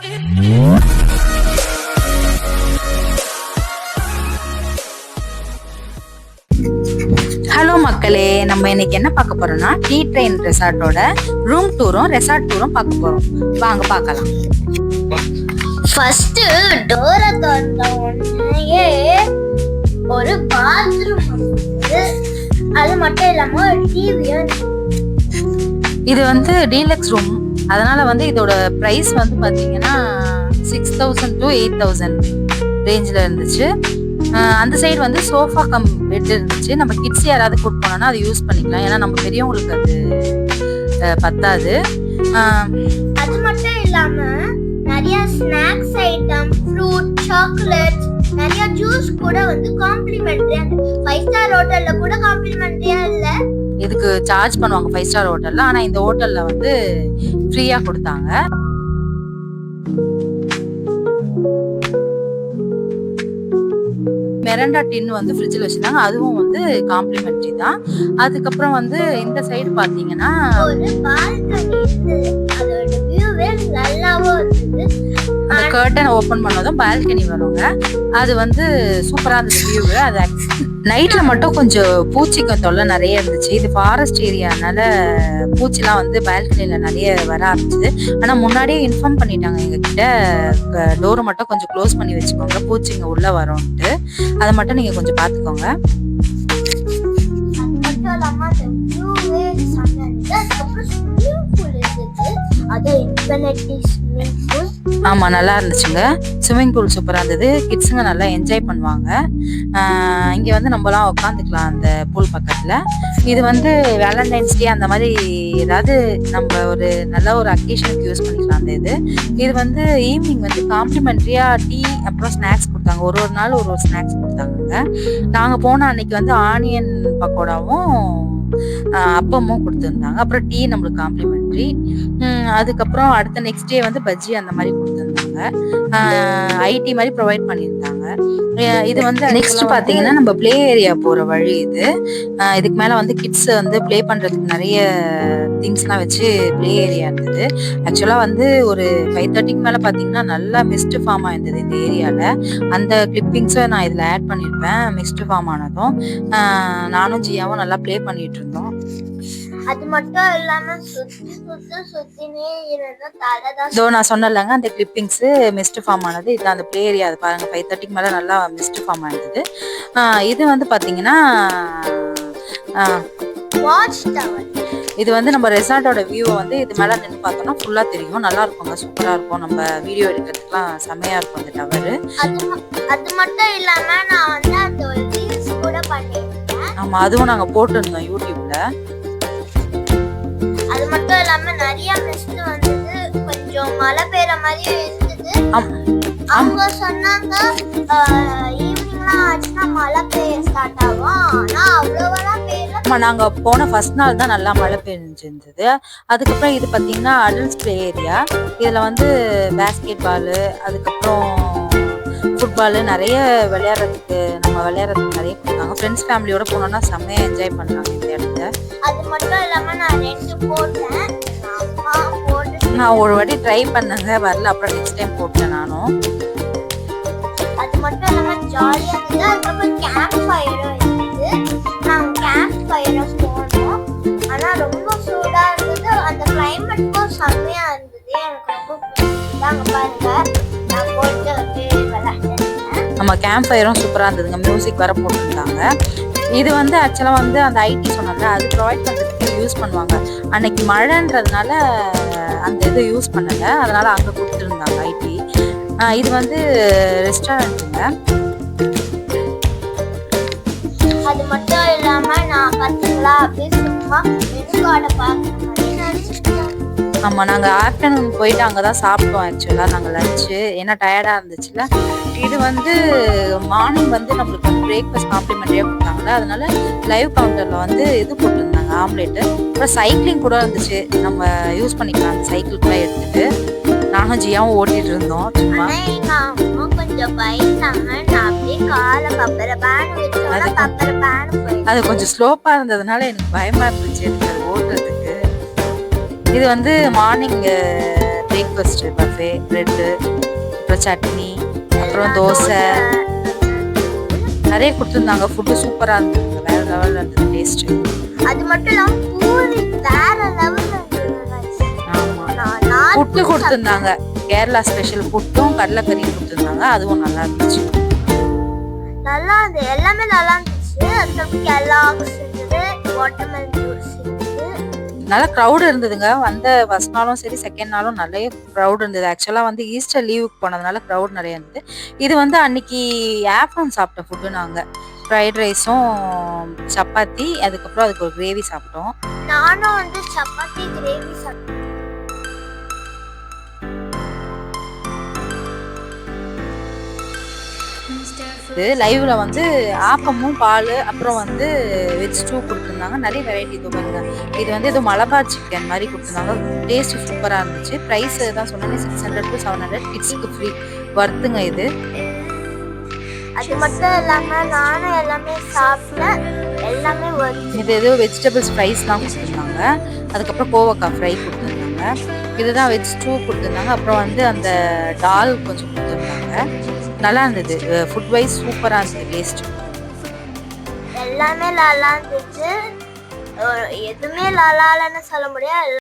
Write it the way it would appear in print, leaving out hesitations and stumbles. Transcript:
Hello மக்களே, நம்ம இன்னைக்கு என்ன பார்க்க போறோம்னா டீ ட்ரெயின் ரெசார்ட்டோட ரூம் டூரும் ரெசார்ட் டூரும் பார்க்க போறோம். வாங்க பார்க்கலாம். ஃபர்ஸ்ட் டோர திறந்த உடனே ஒரு பாத்ரூம் வந்து, அது மட்டும் இல்லாம ஒரு டிவியும். இது வந்து டீலக்ஸ் ரூம், அதனால வந்து இதோட பிரைஸ் வந்து பாத்தீங்கன்னா 6000 to 8000 ரேஞ்சில் இருந்துச்சு. அந்த சைடு வந்து சோஃபா கம் பெட் இருந்துச்சு. நம்ம கிட்ஸ் யாராவது கூட்டு போனோம்னா அதை யூஸ் பண்ணிக்கலாம், ஏன்னா நம்ம பெரியவங்களுக்கு அது பத்தாது. அது மட்டும் இல்லாம நிறைய ஸ்நாக்ஸ் ஐட்டம், ஃப்ரூட், சாக்லேட், நிறைய ஜூஸ் கூட வந்து காம்ப்ளிமெண்டரியா. 5 ஸ்டார் ஹோட்டல்ல கூட காம்ப்ளிமெண்டரியா இல்ல, இதுக்கு சார்ஜ் பண்ணுவாங்க 5 ஸ்டார் ஹோட்டல்ல. ஆனா இந்த ஹோட்டல்ல வந்து ஃப்ரீயா கொடுத்தாங்க. மெரண்டா டின் வந்து ஃப்ரிட்ஜில் வச்சிருந்தாங்க, அதுவும் வந்து காம்ப்ளிமெண்ட்ரி தான். அதுக்கப்புறம் வந்து இந்த சைடு பாத்தீங்கன்னா ஒரு பால்கனி இருந்தது. அதோட வியூவே நல்லாவும் இருந்தது. அந்த கர்டன் ஓபன் பண்ணதும் பால்கனி வருங்க. அது வந்து சூப்பரா இருந்தது வியூ. அது நைட்ல மட்டும் கொஞ்சம் பூச்சிக்கு தொல்லை நிறைய இருந்துச்சு. இது ஃபாரஸ்ட் ஏரியானால பூச்சிலாம் வந்து பால்கனில நிறைய வர ஆரம்பிச்சுது. ஆனா முன்னாடியே இன்ஃபார்ம் பண்ணிட்டாங்க எங்க கிட்ட, டோரை மட்டும் கொஞ்சம் க்ளோஸ் பண்ணி வச்சுக்கோங்க, பூச்சிங்க உள்ள வரும்ட்டு. அதை மட்டும் நீங்க கொஞ்சம் பாத்துக்கோங்க. அது மட்டும் இல்லாம அந்த வியூவே செமையா இருந்தது. அதுக்கப்புறம் ஸ்விம்மிங் பூல் இருந்தது. அது இன்ஃபினிட்டி ஸ்விம்மிங் பூல். ஆமா, நல்லா இருந்துச்சுங்க. ஸ்விம்மிங் பூல் சூப்பரா இருந்தது. கிட்ஸுங்க நல்லா என்ஜாய் பண்ணுவாங்க. இங்க வந்து நம்மலாம் உட்காந்துக்கலாம் அந்த பூல் பக்கத்துல. இது வந்து வேலண்டைன்ஸ் டே அந்த மாதிரி ஏதாவது நம்ம ஒரு நல்ல ஒரு அக்கேஷனுக்கு யூஸ் பண்ணிக்கலாம். அந்த இது வந்து ஈவினிங் வந்து காம்ப்ளிமெண்ட்ரியா டீ அப்புறம் ஸ்நாக்ஸ் கொடுத்தாங்க. ஒரு நாள் ஒரு ஸ்நாக்ஸ் கொடுத்தாங்க. நாங்க போன அன்னைக்கு வந்து ஆனியன் பக்கோடாவும் அப்பமும் கொடுத்துருந்தாங்க. அப்புறம் டீ நம்மளுக்கு காம்ப்ளிமெண்ட்ரி. அதுக்கப்புறம் அடுத்த நெக்ஸ்ட் டே வந்து பஜ்ஜி அந்த மாதிரி கொடுத்துருந்தாங்க. ஐடி மாதிரி ப்ரொவைட் பண்ணியிருந்தாங்க. இது வந்து நெக்ஸ்ட் பாத்தீங்கன்னா நம்ம பிளே ஏரியா போற வழி இது. இதுக்கு மேல வந்து கிட்ஸ் வந்து பிளே பண்றதுக்கு நிறைய திங்ஸ்லாம் வச்சு பிளே ஏரியா இருந்தது. ஆக்சுவலா வந்து ஒரு 5:30க்கு மேல பாத்தீங்கன்னா நல்லா மிஸ்ட் ஃபார்ம் ஆயிருந்தது இந்த ஏரியால. அந்த கிளிப்பிங்ஸை நான் இதுல ஆட் பண்ணிருப்பேன். மிஸ்ட் ஃபார்ம் ஆனதும் நானும் ஜியாவும் நல்லா பிளே பண்ணிட்டு இருந்தோம். அது மட்டும் இல்லாம சுத்தினே இருந்த தலைதான். இதோ நான் சொன்னலங்க அந்த கிளிப்பிங்ஸ் மிஸ்ட் ஃபார்ம் ஆனது. இது அந்த பிளே ஏரியா. அது பாருங்க 5:30க்கு மேல நல்லா மிஸ்ட் ஃபார்ம் ஆயிருந்தது. இது வந்து பாத்தீங்கன்னா வாட்ச் டவர். இது வந்து நம்ம ரெசார்ட்டோட வியூவை வந்து இது மேல நின்று பார்த்தோம்னா ஃபுல்லா தெரியும். நல்லா இருக்குங்க, சூப்பரா இருக்கும். நம்ம வீடியோ எடுக்கிறதுக்குலாம் செமையா இருக்கும் இந்த டவர். அது மட்டும் இல்லாம நான் வந்து அந்த ஒரு ரீல்ஸ் கூட பண்ணிருக்கேன். ஆமா, அதுவும் நாங்க போட்டுருந்தோம் யூடியூப்ல. அது மட்டும் இல்லாம நிறைய மிஸ்ட் வந்தது. கொஞ்சம் மழை பெய்யற மாதிரி இருந்தது. அவங்க சொன்னாங்க ஈவினிங்லாம் ஆச்சுன்னா மழை பெய்ய ஸ்டார்ட் ஆகும். ஆனா அவ்வளோவெல்லாம் பெய்யல. நாங்க போன ஃபர்ஸ்ட் நாள் தான் நல்லா மழை பெஞ்சிருந்தது. அதுக்கப்புறம் இது பாத்தீங்கன்னா அடல்ட்ஸ் பிளே ஏரியா. இதுல வந்து பேஸ்கெட் பாலு, அதுக்கப்புறம் ஃபுட்பாலு நிறைய விளையாடுறதுக்கு நிறைய கொடுத்தாங்க. ஃப்ரெண்ட்ஸ் ஃபேமிலியோட போனோம்னா செம்மையா என்ஜாய் பண்ணாங்க இந்த இடத்த. அது மட்டும் இல்லாம நான் 2 போட்டேன். நான் ஒரு வாட்டி ட்ரை பண்ணேங்க, வரல. அப்புறம் நெக்ஸ்ட் டைம் போட்டேன் நானும். அது மட்டும் இல்லாம ஜாலியா இருந்தது. அதுக்கப்புறம் கேம்ப் ஃபயரும் இருந்தது. நாங்க கேம்ப் ஃபயரும் போனோம். ஆனா ரொம்ப சூடா இருந்தது. அந்த கிளைமேட்டும் செம்மையா இருந்தது. எனக்கு ரொம்ப பிடிச்சிருந்தாங்க. பாருங்க, நான் போட்டு விளையாடுறேன். நம்ம கேம்ப் ஃபயரும் சூப்பரா இருந்ததுங்க. மியூசிக் வர போட்டுருந்தாங்க. இது வந்து ஆக்சுவலா வந்து அந்த ஐடி சொன்னாங்க, அது ப்ரொவைட் பண்றதுக்கு யூஸ் பண்ணுவாங்க. அன்னைக்கு மழைன்றதுனால அந்த இது யூஸ் பண்ணல, அதனால அங்க கொடுத்துருந்தாங்க ஐடி. இது வந்து ரெஸ்டாரண்ட்டுங்க. அது மட்டும் இல்லாம நான் பார்த்தீங்களா அப்படியே சும்மா மெனு கார்டை பார்க்கணும் நினைச்சிட்டேன். ஆமா, நாங்க ஆஃப்டர்நூன் போயிட்டு அங்கதான் சாப்பிட்டோம். ஆக்சுவலா நாங்க லஞ்சு, ஏன்னா டயர்டா இருந்துச்சுல. இது வந்து மார்னிங் வந்து நம்மளுக்கு பிரேக்ஃபாஸ்ட் காம்ப்ளிமெண்டரியா கொடுத்தாங்கல்ல, அதனால லைவ் கவுண்டர்ல வந்து இது போட்டிருந்தாங்க, ஆம்லெட். அப்புறம் சைக்கிளிங் கூட இருந்துச்சு, நம்ம யூஸ் பண்ணிக்கலாம் அந்த சைக்கிள் கூட எடுத்துட்டு. நானும் ஜியாவும் ஓட்டிட்டு இருந்தோம் சும்மா. கொஞ்சம் பயந்தாங்க. நான் அப்படியே காலை கப்பற பேன் வச்சோன்னா கப்பற பேன் போயிடுச்சு. அது கொஞ்சம் ஸ்லோப்பா இருந்ததுனால எனக்கு பயமா இருந்துச்சு எனக்கு அது ஓட்டுறதுக்கு. இது வந்து morning breakfast breakfast buffet, bread, அப்புறம் சட்னி, அப்புறம் தோசை நிறைய கொடுத்துருந்தாங்க. ஃபுட்டு சூப்பரா இருந்ததுங்க, வேற லெவல்ல இருந்தது டேஸ்ட். அது மட்டும் இல்லாம பூரி வேற லெவல்ல இருந்தது guys. ஆமா, நான் புட்டு கொடுத்துருந்தாங்க. கேரளா ஸ்பெஷல் புட்டும் கடலைக்கறியும் கொடுத்துருந்தாங்க. அதுவும் நல்லா இருந்துச்சு. நல்லா இருந்தது, எல்லாமே நல்லா இருந்துச்சு. அதுக்கப்புறம் கெல்லாக்ஸ் இருந்தது, வாட்டர்மெலன் ஜூஸ் இருந்தது. நல்ல க்ரௌட் இருந்ததுங்க. வந்த ஃபர்ஸ்ட் நாளும் சரி செகண்ட் நாளும் நிறைய க்ரௌட் இருந்தது. ஆக்சுவலாக வந்து ஈஸ்டர் லீவுக்கு போனதுனால க்ரௌட் நிறைய இருந்தது. இது வந்து அன்னைக்கு ஆஃப்டர்நூன் சாப்பிட்ட ஃபுட்டு. நாங்கள் ஃப்ரைட் ரைஸும் சப்பாத்தி, அதுக்கப்புறம் அதுக்கு ஒரு கிரேவி சாப்பிட்டோம். நானும் வந்து சப்பாத்தி கிரேவி சாப்பிட்டேன். லைவ்ல வந்து ஆப்பமும் பால் அப்புறம் வந்து வெஜ் ஸ்டூ கொடுத்துருந்தாங்க. நிறைய வெரைட்டி இது பாருங்க. இது வந்து ஏதோ மலபார் சிக்கன் மாதிரி கொடுத்துருந்தாங்க. டேஸ்ட் சூப்பராக இருந்துச்சு. ப்ரைஸ் தான் சொன்னாங்க 600 to 700. கிட்ஸுக்கு ஃப்ரீ, வர்த்துங்க இது. அது மட்டும் இல்லாம நானும் எல்லாமே சாப்பிட்டேன், எல்லாமே வருது. இது ஏதோ வெஜிடபிள்ஸ் ஃப்ரைஸ்லாம் கொடுத்துருந்தாங்க. அதுக்கப்புறம் கோவக்காய் ஃப்ரை கொடுத்துருந்தாங்க. இதுதான் வெஜ் ஸ்டூ கொடுத்துருந்தாங்க. அப்புறம் வந்து அந்த டால் கொஞ்சம் கொடுத்துருந்தாங்க. நல்லா இருந்தது. ஃபுட் வைஸ் சூப்பராக இருந்தது டேஸ்ட். எல்லாமே நல்லா இருந்துச்சு. எதுவுமே நல்லா இல்லைன்னு சொல்ல முடியாது.